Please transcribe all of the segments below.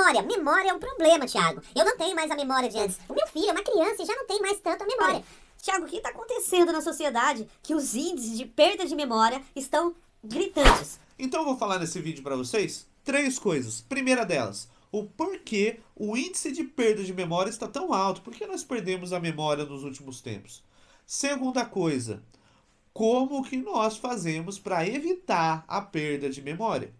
Memória. Memória é um problema, Thiago. Eu não tenho mais a memória de antes. O meu filho é uma criança e já não tem mais tanto a memória. Tiago, o que está acontecendo na sociedade que os índices de perda de memória estão gritantes? Então eu vou falar nesse vídeo para vocês 3 coisas. Primeira delas, o porquê o índice de perda de memória está tão alto. Por que nós perdemos a memória nos últimos tempos? Segunda coisa, como que nós fazemos para evitar a perda de memória?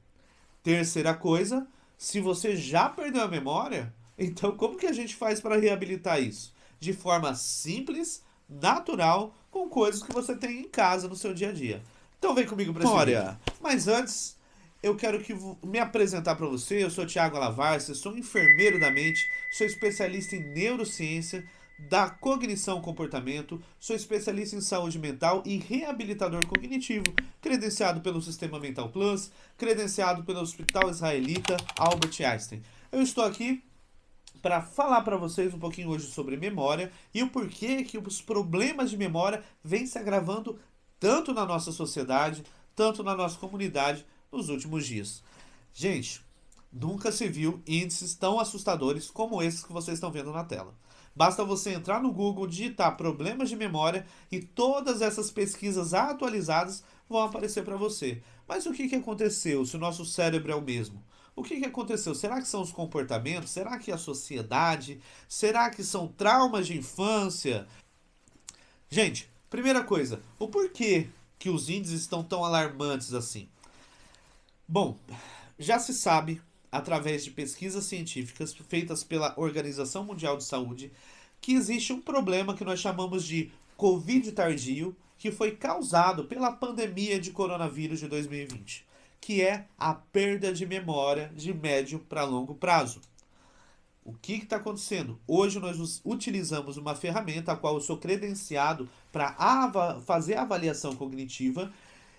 Terceira coisa, se você já perdeu a memória, então como que a gente faz para reabilitar isso? De forma simples, natural, com coisas que você tem em casa no seu dia a dia. Então vem comigo para esse vídeo. Mas antes, eu quero me apresentar para você. Eu sou Thiago Alavarce, sou enfermeiro da mente, sou especialista em neurociência, da cognição comportamento, sou especialista em saúde mental e reabilitador cognitivo, credenciado pelo Sistema Mental Plus, credenciado pelo Hospital Israelita Albert Einstein. Eu estou aqui para falar para vocês um pouquinho hoje sobre memória e o porquê que os problemas de memória vêm se agravando tanto na nossa sociedade, tanto na nossa comunidade nos últimos dias. Gente, nunca se viu índices tão assustadores como esses que vocês estão vendo na tela. Basta você entrar no Google, digitar problemas de memória e todas essas pesquisas atualizadas vão aparecer para você. Mas o que aconteceu se o nosso cérebro é o mesmo? O que aconteceu? Será que são os comportamentos? Será que é a sociedade? Será que são traumas de infância? Gente, primeira coisa, o porquê que os índices estão tão alarmantes assim? Bom, já se sabe, através de pesquisas científicas feitas pela Organização Mundial de Saúde, que existe um problema que nós chamamos de Covid tardio, que foi causado pela pandemia de coronavírus de 2020, que é a perda de memória de médio para longo prazo. O que está acontecendo? Hoje nós utilizamos uma ferramenta a qual eu sou credenciado para fazer a avaliação cognitiva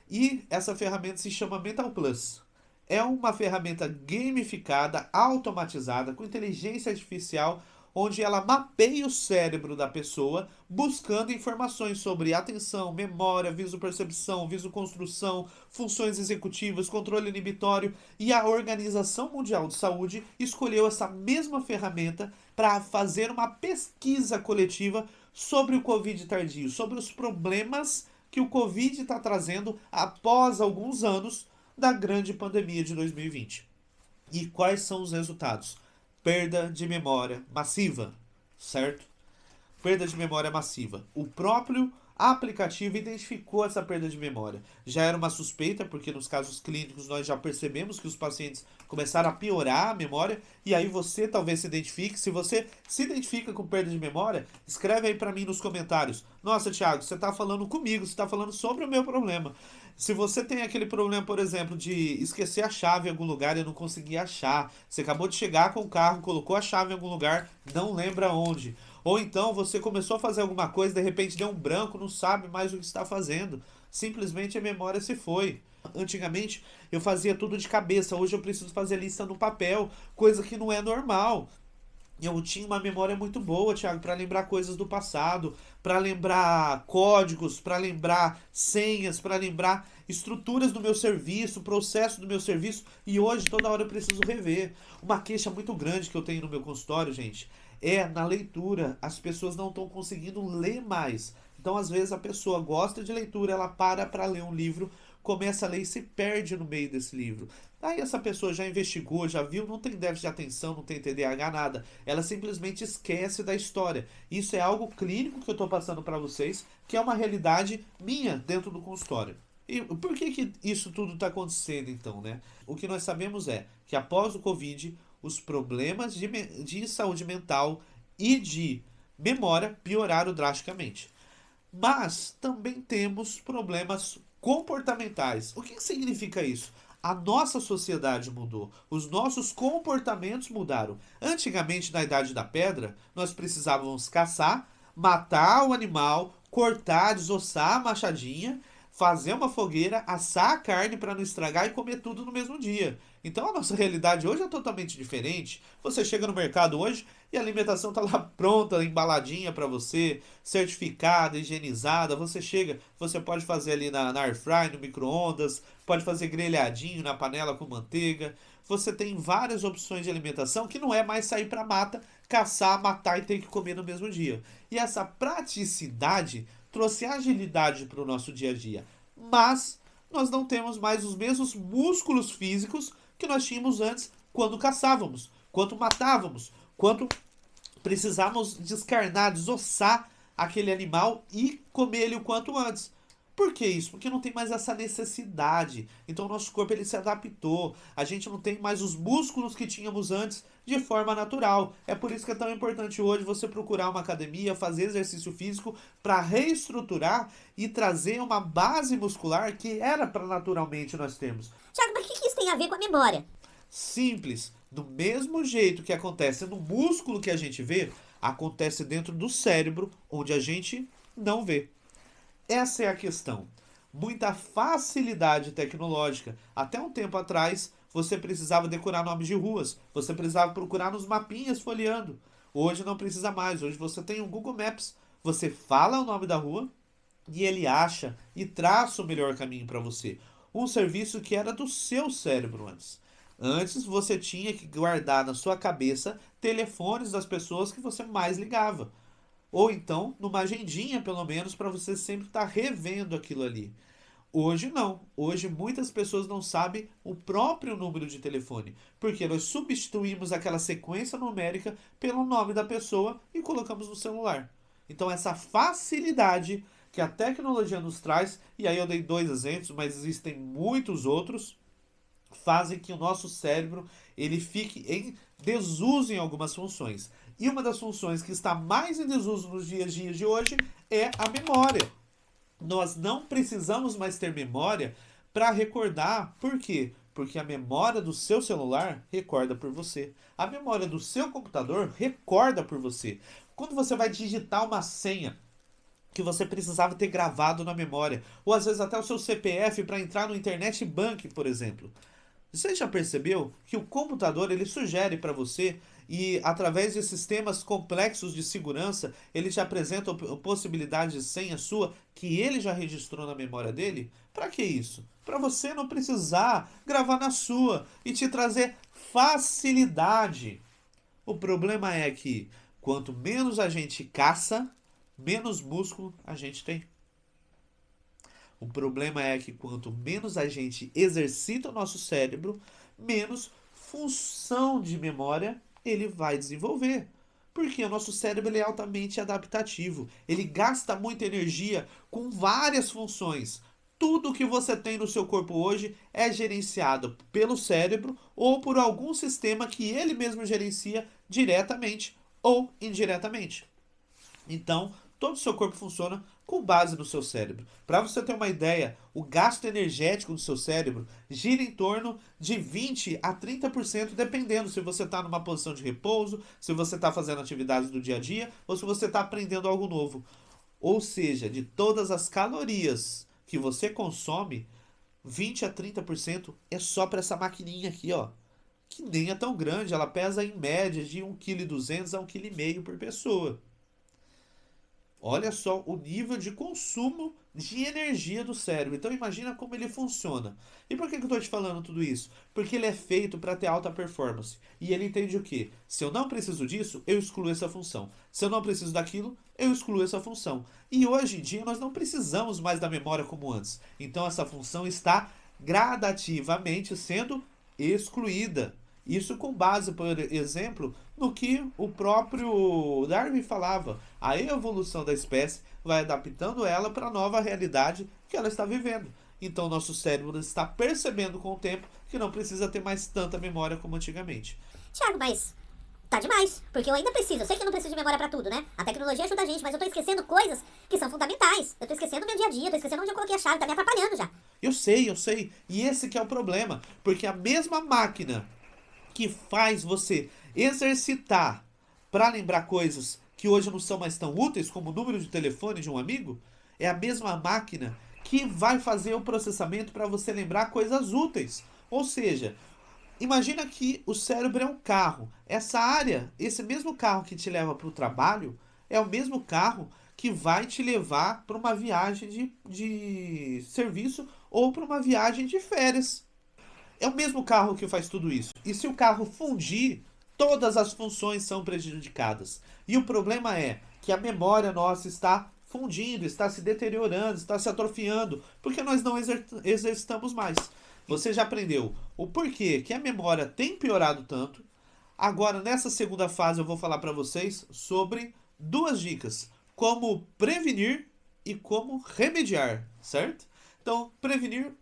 e essa ferramenta se chama Mental Plus. É uma ferramenta gamificada, automatizada, com inteligência artificial, onde ela mapeia o cérebro da pessoa, buscando informações sobre atenção, memória, visopercepção, visoconstrução, funções executivas, controle inibitório. E a Organização Mundial de Saúde escolheu essa mesma ferramenta para fazer uma pesquisa coletiva sobre o Covid tardio, sobre os problemas que o Covid está trazendo após alguns anos da grande pandemia de 2020. E quais são os resultados? Perda de memória massiva, certo? Perda de memória massiva. O próprio aplicativo identificou essa perda de memória. Já era uma suspeita, porque nos casos clínicos nós já percebemos que os pacientes começaram a piorar a memória, e aí você talvez se identifique. Se você se identifica com perda de memória, escreve aí para mim nos comentários. Nossa, Thiago, você está falando comigo, você está falando sobre o meu problema. Se você tem aquele problema, por exemplo, de esquecer a chave em algum lugar e não conseguir achar, você acabou de chegar com o carro, colocou a chave em algum lugar, não lembra onde. Ou então você começou a fazer alguma coisa, de repente deu um branco, não sabe mais o que está fazendo. Simplesmente a memória se foi. Antigamente eu fazia tudo de cabeça, hoje eu preciso fazer lista no papel, coisa que não é normal. Eu tinha uma memória muito boa, Thiago, para lembrar coisas do passado, para lembrar códigos, para lembrar senhas, para lembrar estruturas do meu serviço, processo do meu serviço, e hoje toda hora eu preciso rever. Uma queixa muito grande que eu tenho no meu consultório, gente, é na leitura. As pessoas não estão conseguindo ler mais. Então, às vezes, a pessoa gosta de leitura, ela para ler um livro, começa a ler e se perde no meio desse livro. Aí essa pessoa já investigou, já viu, não tem déficit de atenção, não tem TDAH, nada. Ela simplesmente esquece da história. Isso é algo clínico que eu estou passando para vocês, que é uma realidade minha dentro do consultório. E por que isso tudo está acontecendo então, né? O que nós sabemos é que após o Covid, os problemas de saúde mental e de memória pioraram drasticamente. Mas também temos problemas comportamentais. O que significa isso? A nossa sociedade mudou, os nossos comportamentos mudaram. Antigamente, na Idade da Pedra, nós precisávamos caçar, matar o animal, cortar, desossar a machadinha, fazer uma fogueira, assar a carne para não estragar e comer tudo no mesmo dia. Então a nossa realidade hoje é totalmente diferente. Você chega no mercado hoje e a alimentação está lá pronta, embaladinha para você, certificada, higienizada. Você chega, você pode fazer ali na air fry, no micro-ondas, pode fazer grelhadinho na panela com manteiga. você tem várias opções de alimentação que não é mais sair para mata, caçar, matar e ter que comer no mesmo dia. E essa praticidade trouxe agilidade para o nosso dia a dia. Mas nós não temos mais os mesmos músculos físicos que nós tínhamos antes quando caçávamos, quando matávamos, quando precisávamos descarnar, desossar aquele animal e comer ele o quanto antes. Por que isso? Porque não tem mais essa necessidade. Então o nosso corpo ele se adaptou. A gente não tem mais os músculos que tínhamos antes de forma natural. É por isso que é tão importante hoje você procurar uma academia, fazer exercício físico para reestruturar e trazer uma base muscular que era para naturalmente nós termos. Tiago, mas o que isso tem a ver com a memória? Simples. Do mesmo jeito que acontece no músculo que a gente vê, acontece dentro do cérebro, onde a gente não vê. Essa é a questão. Muita facilidade tecnológica. Até um tempo atrás, você precisava decorar nomes de ruas. Você precisava procurar nos mapinhas folheando. Hoje não precisa mais. Hoje você tem um Google Maps. Você fala o nome da rua e ele acha e traça o melhor caminho para você. Um serviço que era do seu cérebro antes. Antes você tinha que guardar na sua cabeça telefones das pessoas que você mais ligava. Ou então, numa agendinha, pelo menos, para você sempre estar revendo aquilo ali. Hoje não. Hoje muitas pessoas não sabem o próprio número de telefone. Porque nós substituímos aquela sequência numérica pelo nome da pessoa e colocamos no celular. Então essa facilidade que a tecnologia nos traz, e aí eu dei 2 exemplos, mas existem muitos outros, fazem que o nosso cérebro ele fique em desuso em algumas funções. E uma das funções que está mais em desuso nos dias de hoje é a memória. Nós não precisamos mais ter memória para recordar. Por quê? Porque a memória do seu celular recorda por você. A memória do seu computador recorda por você. Quando você vai digitar uma senha que você precisava ter gravado na memória, ou às vezes até o seu CPF para entrar no Internet Bank, por exemplo. Você já percebeu que o computador ele sugere para você e através de sistemas complexos de segurança ele te apresenta a possibilidade de senha sua que ele já registrou na memória dele? Para que isso? Para você não precisar gravar na sua e te trazer facilidade. O problema é que quanto menos a gente caça, menos músculo a gente tem. O problema é que quanto menos a gente exercita o nosso cérebro, menos função de memória ele vai desenvolver. Porque o nosso cérebro ele é altamente adaptativo. Ele gasta muita energia com várias funções. Tudo que você tem no seu corpo hoje é gerenciado pelo cérebro ou por algum sistema que ele mesmo gerencia diretamente ou indiretamente. Então, todo o seu corpo funciona com base no seu cérebro. Para você ter uma ideia, o gasto energético do seu cérebro gira em torno de 20% a 30%, dependendo se você está numa posição de repouso, se você está fazendo atividades do dia a dia ou se você está aprendendo algo novo. Ou seja, de todas as calorias que você consome, 20% a 30% é só para essa maquininha aqui, ó. Que nem é tão grande, ela pesa em média de 1,2 kg a 1,5 kg por pessoa. Olha só o nível de consumo de energia do cérebro. Então imagina como ele funciona. E por que eu estou te falando tudo isso? Porque ele é feito para ter alta performance. E ele entende o quê? Se eu não preciso disso, eu excluo essa função. Se eu não preciso daquilo, eu excluo essa função. E hoje em dia nós não precisamos mais da memória como antes. Então essa função está gradativamente sendo excluída. Isso com base, por exemplo, no que o próprio Darwin falava. A evolução da espécie vai adaptando ela para a nova realidade que ela está vivendo. Então, nosso cérebro está percebendo com o tempo que não precisa ter mais tanta memória como antigamente. Tiago, mas tá demais, porque eu ainda preciso. Eu sei que eu não preciso de memória pra tudo, né? A tecnologia ajuda a gente, mas eu tô esquecendo coisas que são fundamentais. Eu tô esquecendo o meu dia a dia, tô esquecendo onde eu coloquei a chave, tá me atrapalhando já. Eu sei. E esse que é o problema. Porque a mesma máquina que faz você exercitar para lembrar coisas que hoje não são mais tão úteis, como o número de telefone de um amigo, é a mesma máquina que vai fazer o processamento para você lembrar coisas úteis. Ou seja, imagina que o cérebro é um carro. Essa área, esse mesmo carro que te leva para o trabalho, é o mesmo carro que vai te levar para uma viagem de serviço ou para uma viagem de férias. É o mesmo carro que faz tudo isso. E se o carro fundir, todas as funções são prejudicadas. E o problema é que a memória nossa está fundindo, está se deteriorando, está se atrofiando, porque nós não exercitamos mais. Você já aprendeu o porquê que a memória tem piorado tanto. Agora, nessa segunda fase, eu vou falar para vocês sobre duas dicas: como prevenir e como remediar, certo? Então, prevenir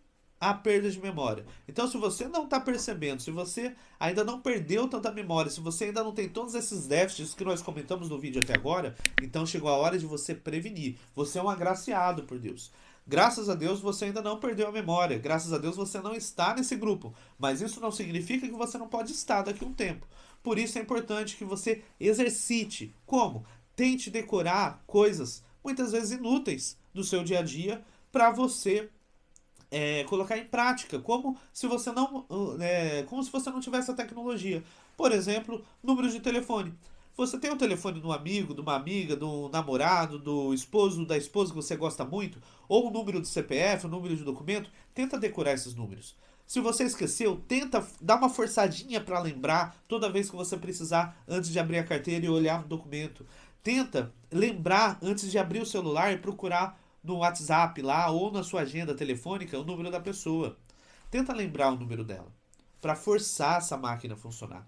a perda de memória. Então, se você não está percebendo, se você ainda não perdeu tanta memória, se você ainda não tem todos esses déficits que nós comentamos no vídeo até agora, então chegou a hora de você prevenir. Você é um agraciado por Deus. Graças a Deus você ainda não perdeu a memória. Graças a Deus você não está nesse grupo. Mas isso não significa que você não pode estar daqui a um tempo. Por isso é importante que você exercite. Como? Tente decorar coisas, muitas vezes inúteis, do seu dia a dia, para você colocar em prática, como se você não tivesse a tecnologia. Por exemplo, números de telefone. Você tem um telefone de um amigo, de uma amiga, do namorado, do esposo, da esposa que você gosta muito, ou um número de CPF, um número de documento, tenta decorar esses números. Se você esqueceu, tenta dar uma forçadinha para lembrar toda vez que você precisar antes de abrir a carteira e olhar no documento. Tenta lembrar antes de abrir o celular e procurar no WhatsApp lá ou na sua agenda telefônica o número da pessoa. Tenta lembrar o número dela para forçar essa máquina a funcionar.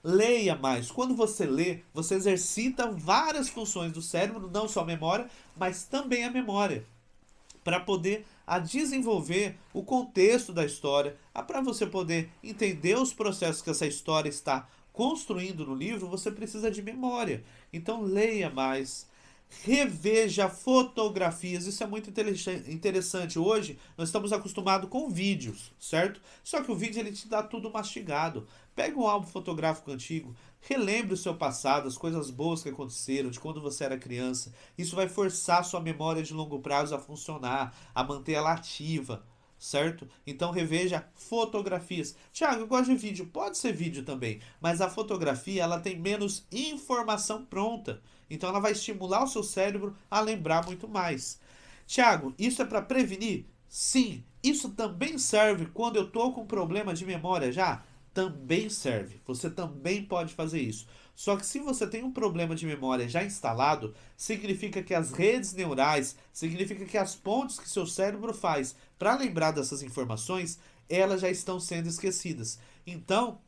Leia mais. Quando você lê, você exercita várias funções do cérebro, não só a memória, mas também a memória, para poder desenvolver o contexto da história, para você poder entender os processos que essa história está construindo no livro. Você precisa de memória. Então leia mais. Reveja fotografias, isso é muito interessante. Hoje nós estamos acostumados com vídeos, certo? Só que o vídeo ele te dá tudo mastigado. Pega um álbum fotográfico antigo, relembre o seu passado, as coisas boas que aconteceram, de quando você era criança. Isso vai forçar sua memória de longo prazo a funcionar, a manter ela ativa, certo? Então reveja fotografias. Tiago, eu gosto de vídeo. Pode ser vídeo também, mas a fotografia ela tem menos informação pronta. Então ela vai estimular o seu cérebro a lembrar muito mais. Tiago, isso é para prevenir? Sim. Isso também serve quando eu estou com problema de memória já? Também serve. Você também pode fazer isso. Só que se você tem um problema de memória já instalado, significa que as redes neurais, significa que as pontes que seu cérebro faz para lembrar dessas informações, elas já estão sendo esquecidas. Então,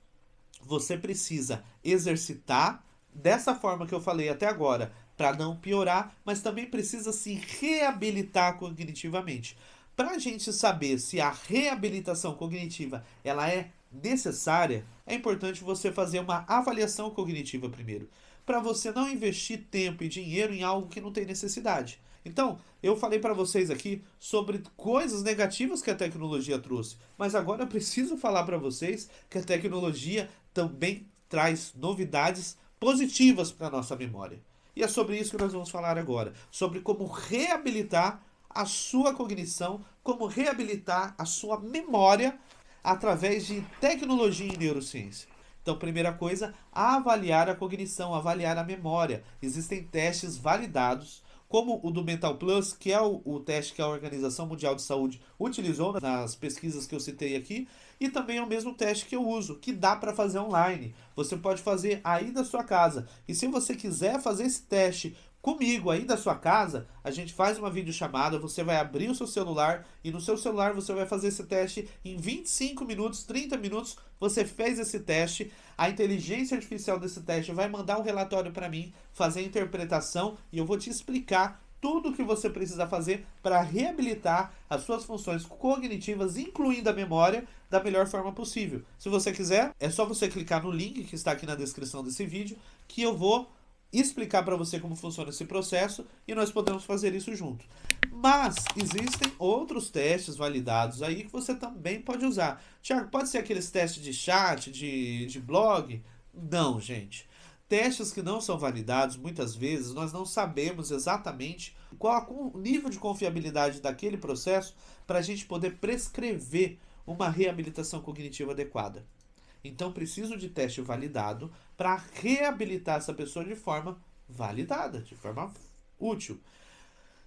você precisa exercitar dessa forma que eu falei até agora, para não piorar, mas também precisa se reabilitar cognitivamente. Para a gente saber se a reabilitação cognitiva ela é necessária, é importante você fazer uma avaliação cognitiva primeiro, para você não investir tempo e dinheiro em algo que não tem necessidade. Então, eu falei para vocês aqui sobre coisas negativas que a tecnologia trouxe, mas agora eu preciso falar para vocês que a tecnologia também traz novidades positivas para a nossa memória. E é sobre isso que nós vamos falar agora, sobre como reabilitar a sua cognição, como reabilitar a sua memória através de tecnologia e neurociência. Então, primeira coisa, avaliar a cognição, avaliar a memória. Existem testes validados, como o do Mental Plus, que é o teste que a Organização Mundial de Saúde utilizou nas pesquisas que eu citei aqui, e também é o mesmo teste que eu uso, que dá para fazer online. Você pode fazer aí da sua casa. E se você quiser fazer esse teste comigo aí da sua casa, a gente faz uma videochamada, você vai abrir o seu celular e no seu celular você vai fazer esse teste em 25 minutos, 30 minutos, você fez esse teste, a inteligência artificial desse teste vai mandar um relatório para mim, fazer a interpretação e eu vou te explicar tudo o que você precisa fazer para reabilitar as suas funções cognitivas, incluindo a memória, da melhor forma possível. Se você quiser, é só você clicar no link que está aqui na descrição desse vídeo, que eu vou explicar para você como funciona esse processo e nós podemos fazer isso junto. Mas existem outros testes validados aí que você também pode usar. Tiago, pode ser aqueles testes de chat, de blog? Não, gente. Testes que não são validados, muitas vezes, nós não sabemos exatamente qual o nível de confiabilidade daquele processo para a gente poder prescrever uma reabilitação cognitiva adequada. Então, preciso de teste validado para reabilitar essa pessoa de forma validada, de forma útil.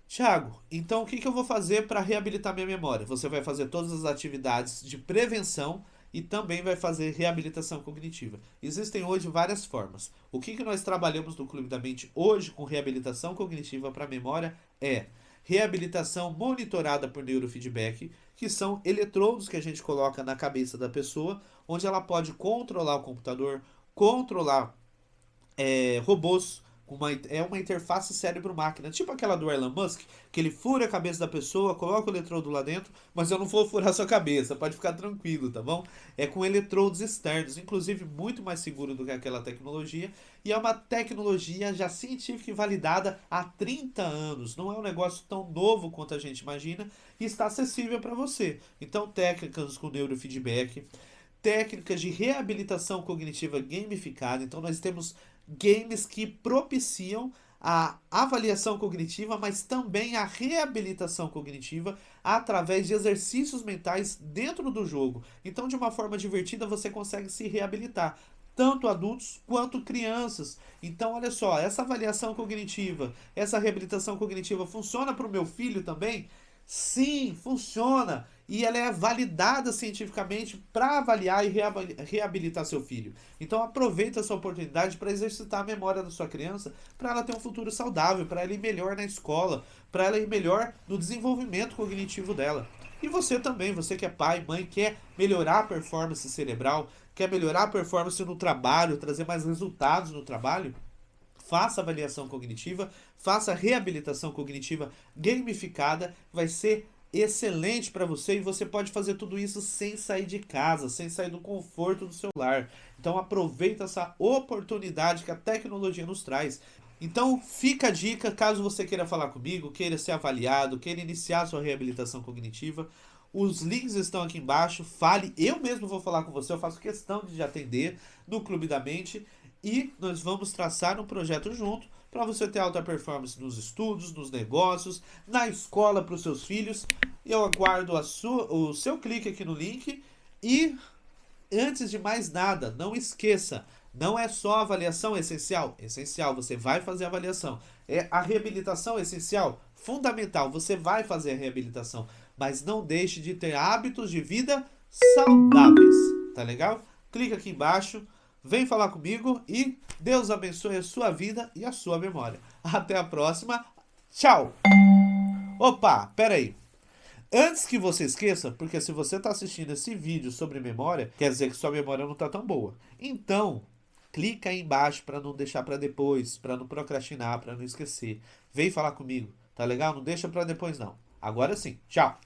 Tiago, então o que eu vou fazer para reabilitar minha memória? Você vai fazer todas as atividades de prevenção e também vai fazer reabilitação cognitiva. Existem hoje várias formas. O que nós trabalhamos no Clube da Mente hoje com reabilitação cognitiva para a memória é reabilitação monitorada por neurofeedback, que são eletrodos que a gente coloca na cabeça da pessoa, onde ela pode controlar o computador, controlar robôs. É uma interface cérebro-máquina, tipo aquela do Elon Musk, que ele fura a cabeça da pessoa, coloca o eletrodo lá dentro, mas eu não vou furar sua cabeça, pode ficar tranquilo, tá bom? É com eletrodos externos, inclusive muito mais seguro do que aquela tecnologia, e é uma tecnologia já científica e validada há 30 anos, não é um negócio tão novo quanto a gente imagina, e está acessível para você. Então, técnicas com neurofeedback, técnicas de reabilitação cognitiva gamificada, então nós temos games que propiciam a avaliação cognitiva, mas também a reabilitação cognitiva através de exercícios mentais dentro do jogo. Então, de uma forma divertida, você consegue se reabilitar, tanto adultos quanto crianças. Então, olha só, essa avaliação cognitiva, essa reabilitação cognitiva funciona para o meu filho também? Sim, funciona. E ela é validada cientificamente para avaliar e reabilitar seu filho. Então aproveita essa oportunidade para exercitar a memória da sua criança, para ela ter um futuro saudável, para ela ir melhor na escola, para ela ir melhor no desenvolvimento cognitivo dela. E você também, você que é pai, mãe, quer melhorar a performance cerebral, quer melhorar a performance no trabalho, trazer mais resultados no trabalho, faça avaliação cognitiva, faça reabilitação cognitiva gamificada, vai ser excelente para você e você pode fazer tudo isso sem sair de casa, sem sair do conforto do seu lar. Então aproveita essa oportunidade que a tecnologia nos traz. Então fica a dica, caso você queira falar comigo, queira ser avaliado, queira iniciar sua reabilitação cognitiva, os links estão aqui embaixo, fale, eu mesmo vou falar com você, eu faço questão de te no Clube da Mente e nós vamos traçar um projeto junto para você ter alta performance nos estudos, nos negócios, na escola para os seus filhos. Eu aguardo o seu clique aqui no link e antes de mais nada, não esqueça, não é só a avaliação essencial, você vai fazer a avaliação. É a reabilitação essencial, fundamental, você vai fazer a reabilitação, mas não deixe de ter hábitos de vida saudáveis, tá legal? Clica aqui embaixo. Vem falar comigo e Deus abençoe a sua vida e a sua memória. Até a próxima. Tchau! Opa, pera aí. Antes que você esqueça, porque se você está assistindo esse vídeo sobre memória, quer dizer que sua memória não está tão boa. Então, clica aí embaixo para não deixar para depois, para não procrastinar, para não esquecer. Vem falar comigo, tá legal? Não deixa para depois não. Agora sim. Tchau!